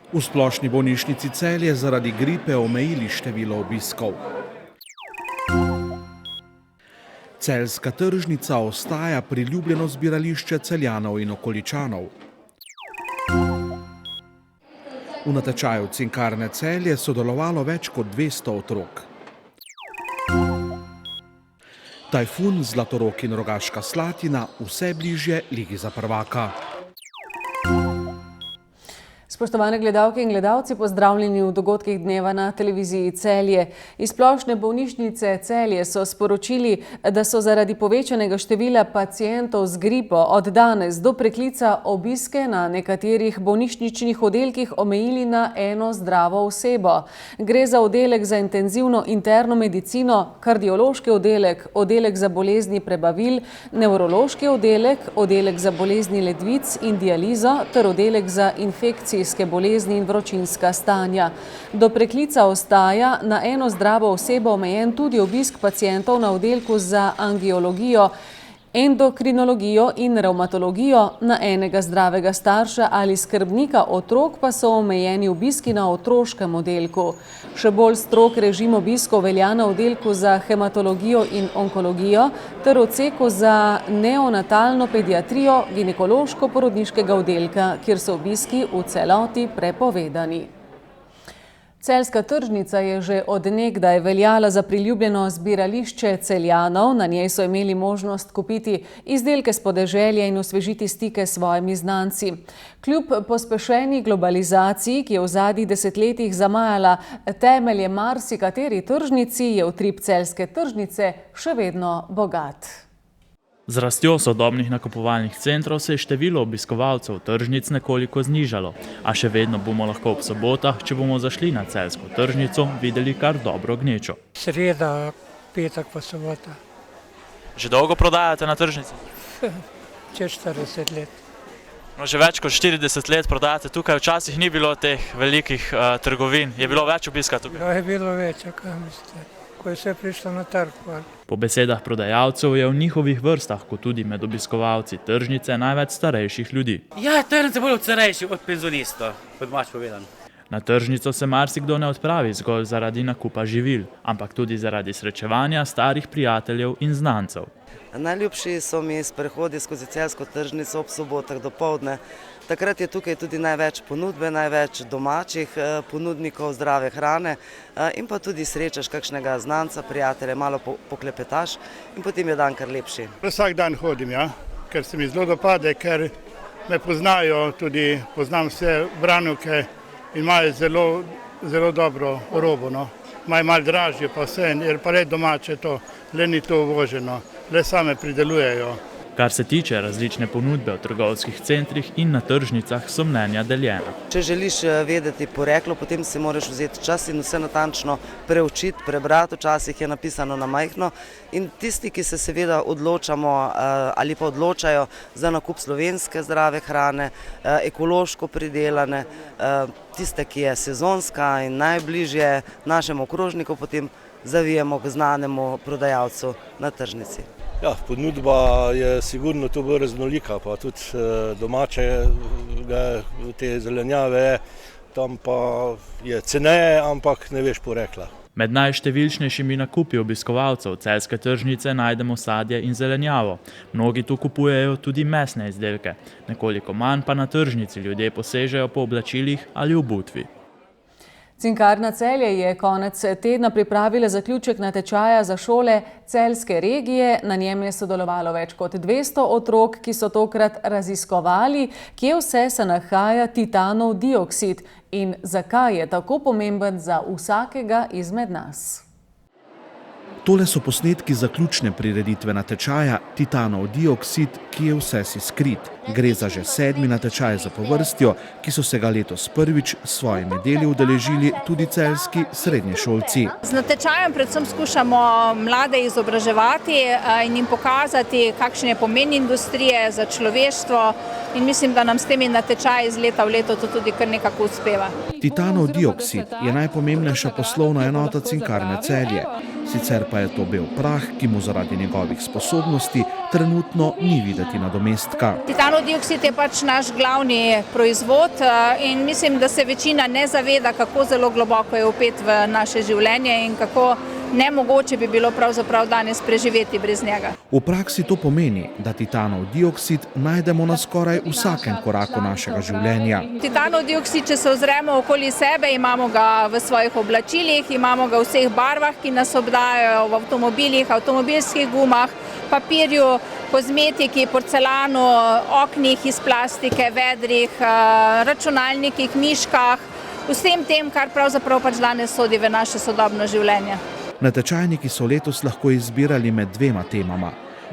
V splošni bolnišnici Celje zaradi gripe omejili število obiskov. Celjska tržnica ostaja priljubljeno zbirališče Celjanov in okoličanov. V natečaju Cinkarne Celje sodelovalo več kot 200 otrok. Tajfun, Zlatorog in Rogaška Slatina vse bližje Ligi za prvaka. Spoštovane gledalke in gledalci, pozdravljeni v dogodkih dneva na televiziji Celje. Iz splošne bolnišnice Celje so sporočili, da so zaradi povečanega števila pacientov z gripo od danes do preklica obiske na nekaterih bolnišničnih oddelkih omejili na eno zdravo osebo. Gre za oddelek za intenzivno interno medicino, kardiološki oddelek, oddelek za bolezni prebavil, nevrološki oddelek, oddelek za bolezni ledvic in dializo ter oddelek za infekcije bolezni in vročinska stanja. Do preklica ostaja na eno zdravo osebo omejen tudi obisk pacientov na oddelku za angiologijo, endokrinologijo in revmatologijo, na enega zdravega starša ali skrbnika otrok pa so omejeni obiski na otroškem oddelku. Še bolj strog režim obiskov velja na oddelku za hematologijo in onkologijo ter odseku za neonatalno pediatrijo ginekološko-porodniškega oddelka, kjer so obiski v celoti prepovedani. Celjska tržnica je že od nekdaj veljala za priljubljeno zbirališče Celjanov. Na njej so imeli možnost kupiti izdelke s podeželja in osvežiti stike s svojimi znanci. Kljub pospešeni globalizaciji, ki je v zadnjih desetletjih zamajala temelje marsikateri tržnici, je utrip celjske tržnice še vedno bogat. Z rastjo sodobnih nakupovalnih centrov se je število obiskovalcev tržnic nekoliko znižalo, a še vedno bomo lahko ob sobotah, če bomo zašli na celjsko tržnico, videli kar dobro gnečo. Sreda, petek pa sobota. Že dolgo prodajate na tržnici? Čez 40 let. No, že več kot 40 let prodajate tukaj, včasih ni bilo teh velikih trgovin. Je bilo več obiska tukaj? Ja, je bilo več, kaj mislite, ko je vse prišlo na trg. Po besedah prodajalcev je v njihovih vrstah, kot tudi med obiskovalci tržnice, največ starejših ljudi. Ja, tržnice bolj starejši od penzionistov, kot mač povedano. Na tržnico se marsikdo ne odpravi zgolj zaradi nakupa živil, ampak tudi zaradi srečevanja starih prijateljev in znancev. Najljubši so mi sprehodi skozi celjsko tržnico ob sobotah dopoldne. Takrat je tukaj tudi največ ponudbe, največ domačih ponudnikov zdrave hrane in pa tudi srečaš kakšnega znanca, prijatelja, malo poklepetaš in potem je dan kar lepši. Vsak dan hodim, ja, ker se mi zelo dopade, ker me poznajo, tudi poznam vse branjevke in imajo zelo dobro robo. No. Imajo malo dražje pa vse, jer pa le domače to, le ni to uvoženo, le same pridelujejo. Kar se tiče različne ponudbe v trgovskih centrih in na tržnicah, so mnenja deljena. Če želiš vedeti poreklo, potem si moraš vzeti čas in vse natančno preučiti, prebrati, včasih je napisano na majhno. In tisti, ki se seveda odločamo ali pa odločajo za nakup slovenske zdrave hrane, ekološko pridelane, tiste, ki je sezonska in najbližje našemu okrožniku, potem zavijemo k znanemu prodajalcu na tržnici. Ja, ponudba je sigurno tu bolj raznolika, pa tudi domače te zelenjave, tam pa je ceneje, ampak ne veš porekla. Med najštevilčnejšimi nakupi obiskovalcev celjske tržnice najdemo sadje in zelenjavo. Mnogi tu kupujejo tudi mesne izdelke, nekoliko manj pa na tržnici ljudje posežejo po oblačilih ali obutvi. Cinkarna Celje je konec tedna pripravila zaključek natečaja za šole celjske regije. Na njem je sodelovalo več kot 200 otrok, ki so tokrat raziskovali, kje vse se nahaja titanov dioksid in zakaj je tako pomemben za vsakega izmed nas. Tole so posnetki zaključne prireditve natečaja Titanov dioksid, ki je vse si skrit. Gre za že 7. natečaj zapovrstjo, ki so se ga letos prvič s svojimi deli udeležili tudi celjski srednješolci. Z natečajem predvsem skušamo mlade izobraževati in jim pokazati, kakšen je pomen industrije za človeštvo, in mislim, da nam s temi natečaji iz leta v leto to tudi kar nekako uspeva. Titanov dioksid je najpomembnejša poslovna enota Cinkarne Celje. sicer pa je to bel prah, ki mu zaradi njegovih sposobnosti trenutno ni videti nadomestka. Titanov dioksid je pač naš glavni proizvod in mislim, da se večina ne zaveda, kako zelo globoko je vpet v naše življenje in kako nemogoče bi bilo pravzaprav danes preživeti brez njega. V praksi to pomeni, da titanov dioksid najdemo na skoraj vsakem koraku našega življenja. Titanov dioksid, če se ozremo okoli sebe, imamo ga v svojih oblačilih, imamo ga v vseh barvah, ki nas obdajajo, v avtomobilih, avtomobilskih gumah, papirju, kozmetiki, porcelanu, oknih iz plastike, vedrih, računalnikih, miškah, vsem tem, kar pravzaprav pač danes sodi v naše sodobno življenje. Natečajniki so letos lahko izbirali med dvema temama.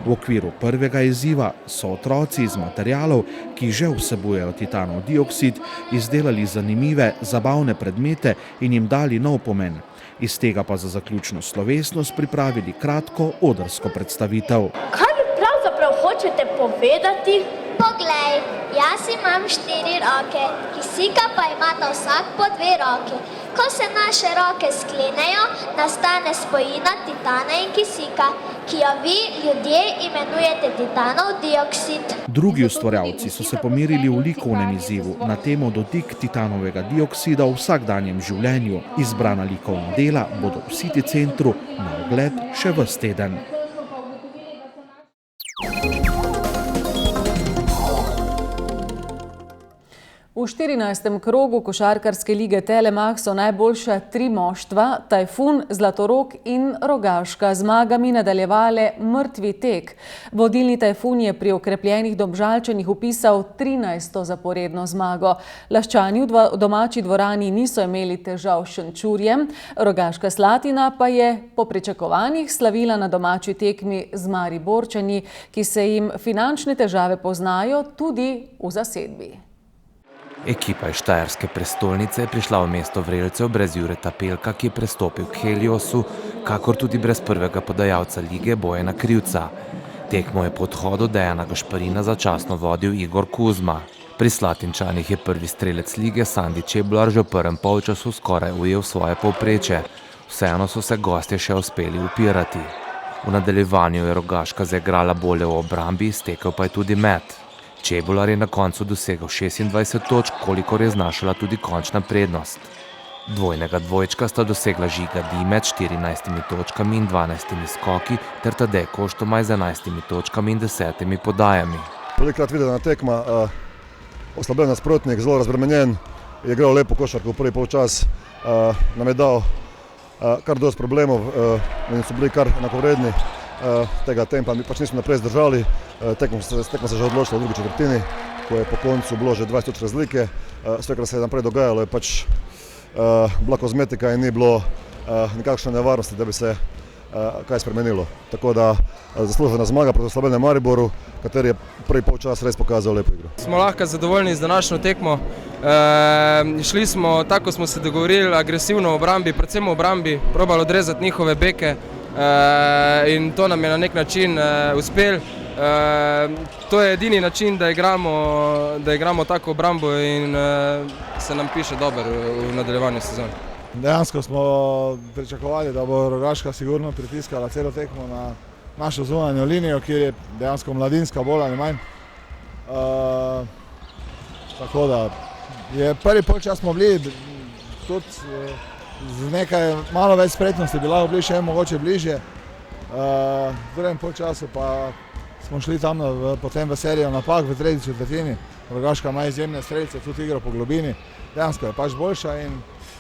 V okviru prvega izziva so otroci iz materialov, ki že vsebujejo titanov dioksid, izdelali zanimive, zabavne predmete in jim dali nov pomen. Iz tega pa za zaključno slovesnost pripravili kratko odrsko predstavitev. Kaj mi pravzaprav hočete povedati? Poglej, jaz imam 4 roke, kisika pa imata vsak po 2 roki. Ko se naše roke sklenejo, nastane spojina titana in kisika, ki jo vi, ljudje, imenujete titanov dioksid. Drugi ustvarjalci so se pomerili v likovnem izzivu na temo dotik titanovega dioksida v vsakdanjem življenju. Izbrana likovna dela bodo v City centru na ogled še ves teden. V 14. krogu košarkarske lige Telemax so najboljša 3 moštva, Tajfun, Zlatorog in Rogaška, zmagami nadaljevale mrtvi tek. Vodilni Tajfun je pri okrepljenih Domžalčanih vpisal 13. zaporedno zmago. Laščani v domači dvorani niso imeli težav s Šenčurjem, Rogaška Slatina pa je po pričakovanjih slavila na domači tekmi z Mariborčani, ki se jim finančne težave poznajo tudi v zasedbi. Ekipa iz štajerske prestolnice je prišla v mesto vrelcev brez Jureta Pelka, ki je prestopil k Heliosu, kakor tudi brez prvega podajalca lige Bojana Krivca. Tekmo je po odhodu Dejana Gašparina začasno vodil Igor Kuzma. Pri Slatinčanih je prvi strelec lige Sandi Čeblar že v prvem polčasu skoraj ujel svoje povpreče. Vseeno so se gostje še uspeli upirati. V nadaljevanju je Rogaška zaigrala bolje v obrambi, stekel pa je tudi met. Čebular je na koncu dosegel 26 točk, kolikor je znašala tudi končna prednost. Dvojnega dvojčka sta dosegla Žiga Dimec s 14 točkami in 12 skoki ter Tadej Koštomaj z 11 točkami in 10 podajami. Velikokrat videna tekma, oslabljen nasprotnik, zelo razbremenjen, je igral lepo košarko v prvi polčas, nam je dal kar dosti problemov in so bili kar enakovredni. Tega tempa mi pač nismo naprej zdržali, tekma se že odločila v drugi četrtini, ko je po koncu bilo že 20 točk razlike. Sve, kar se je naprej dogajalo, je pač bila kozmetika in ni bilo nekakšne nevarnosti, da bi se kaj spremenilo. Tako da zaslužena zmaga proti oslabljenem Mariboru, kateri je prvi polčas res pokazal lepo igro. Smo lahko zadovoljni z današnjo tekmo. Šli smo, tako smo se dogovorili, agresivno v obrambi, predvsem v obrambi, probali odrezati njihove beke. In to nam je na nek način uspel. To je edini način, da igramo tako obrambo in se nam piše dobro v nadaljevanju sezone. Dejansko smo pričakovali, da bo Rogaška sigurno pritiskala celo tekmo na našo zunanjo linijo, kjer je dejansko mladinska bolj ali manj. Tako da je prvi polčas smo bili tudi z nekaj malo več spretnosti, bi lahko bili še mogoče bližje. V drugem polčasu pa smo šli tam potem v serijo napak v tretji četrtini. Rogaška ima izjemne strelce, tudi igra po globini. Dejansko je pač boljša in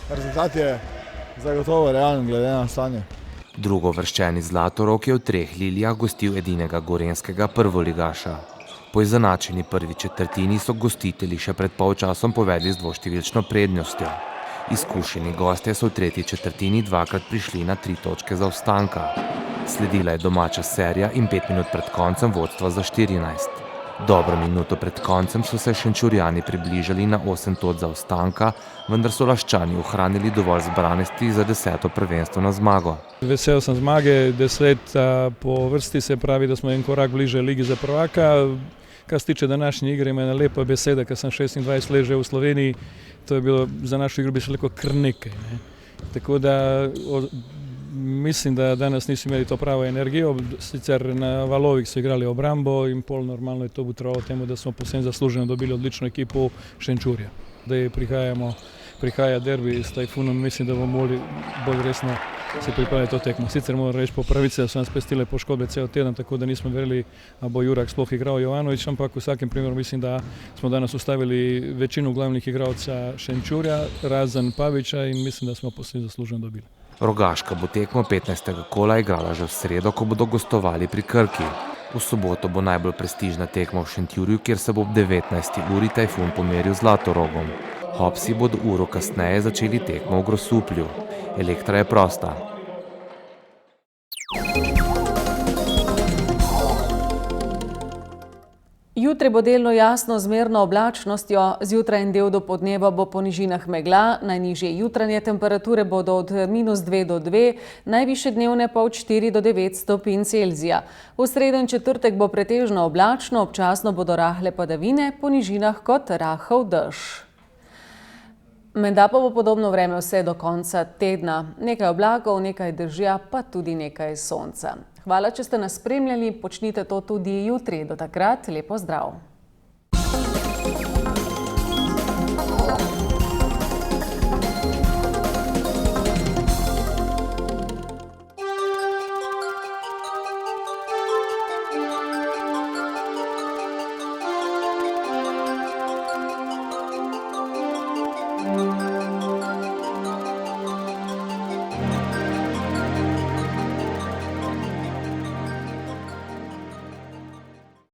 rezultat je zagotovo realen glede na stanje. Drugovrščeni Zlatorog je v 3 Lilijah gostil edinega gorenjskega prvoligaša. Po izenačeni prvi četrtini so gostitelji še pred polčasom povedli z dvoštevilčno prednostjo. Izkušeni gostje so v tretji četrtini dvakrat prišli na 3 točke zaostanka. Sledila je domača serija in 5 minut pred koncem vodstva za 14. Dobro minuto pred koncem so se Šenčurjani približali na 8 točk zaostanka, vendar so Laščani ohranili dovolj zbranosti za 10. prvenstveno zmago. Vesel sem zmage, 10 po vrsti, se pravi, da smo en korak bliže ligi za prvaka. Kar se tiče današnje igre, ima ena lepa beseda, ker sem 26 let že v Sloveniji, to je bilo za našo igro bi se rekel kar nekaj. Tako da Mislim, da danas niso imeli to pravo energijo, sicer na valovih so igrali obrambo in pol normalno je to butrovalo temu, da smo posebno zasluženo dobili odlično ekipo Šenčurja. Zdaj prihaja derbi s Tajfunom, mislim, da bomo mogli bolj resno se pripraviti to tekmo. Sicer moram reči po pravici, da so nas pestile poškodbe cel teden, tako da nismo verjeli, a bo Jurak sploh igral Jovanović, ampak v vsakem primeru mislim, da smo danes ustavili večino glavnih igralca Šenčurja, razen Pavića in mislim, da smo posebno zasluženo dobili. Rogaška bo tekmo 15. kola igrala že v sredo, ko bodo gostovali pri Krki. V soboto bo najbolj prestižna tekma v Šentjurju, kjer se bo ob 19. uri Tajfun pomeril z Zlatorogom. Hopsi bodo uro kasneje začeli tekmo v Grosuplju. Elektra je prosta. Jutri bo delno jasno z zmerno oblačnostjo, zjutraj in del dopoldneva bo po nižinah megla, najnižje jutranje temperature bodo od -2 do 2, najvišje dnevne pa od 4 do 9 stopinj Celzija. V sredo in četrtek bo pretežno oblačno, občasno bodo rahle padavine, po nižinah kot rahel dež. Menda pa bo podobno vreme vse do konca tedna. Nekaj oblakov, nekaj dežja, pa tudi nekaj sonca. Hvala, če ste nas spremljali, počnite to tudi jutri. Do takrat, lepo zdrav!